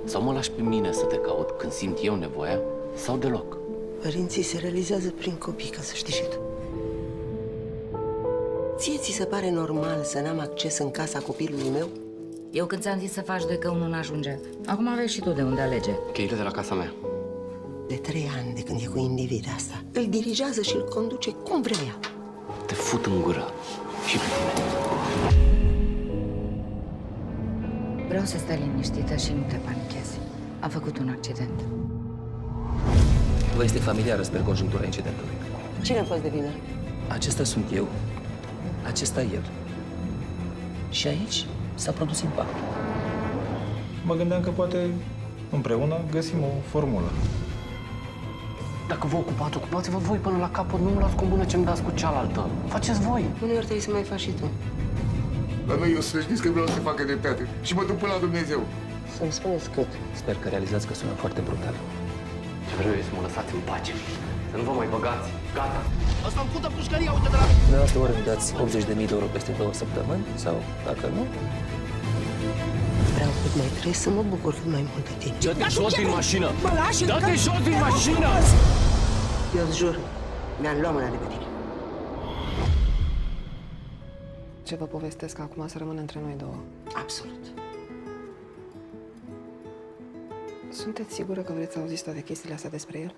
Sau mă lași pe mine să te caut când simt eu nevoia, sau deloc? Părinții se realizează prin copii, ca să știi și tu. Ție ți se pare normal să n-am acces în casa copilului meu? Eu când ți-am zis să faci doi că unul n-ajunge. Acum aveți și tu de unde alege. Cheile de la casa mea. De 3 ani de când e cu individa asta. Îl dirigează și îl conduce cum vrea ea. Te fut în gură și pe tine. Vreau să stai liniștită și nu te panichezi. A făcut un accident. Vă este familiară, sper, conjunctura incidentului. Cine a fost de vină? Acesta sunt eu, acesta el. Și aici s-a produs impactul. Mă gândeam că poate împreună găsim o formulă. Dacă vă ocupați-vă voi până la capăt, nu mă las cu bună ce-mi dați cu cealaltă. Faceți voi. Uneori trebuie să mai faci și tu. La noi, eu să știți că vreau să facă dreptate și mă duc până la Dumnezeu. Să-mi spuneți cât. Sper că realizați că sună foarte brutal. Ce vreau e să mă lăsați în pace. Să nu vă mai băgați. Gata. Dumneavoastră ori îmi dați 80.000 de euro peste 2 săptămâni sau, dacă nu, Vreau cât mai trăiesc să mă bucur cât mai mult de tine. Dă-te jos din mașină! Dă-te jos din mașină! Eu îți jur, mi-am luat mâna de pe tine. Ce vă povestesc acum să rămână între noi două. Absolut. Sunteți sigură că vreți să auziți toate chestiile astea despre el?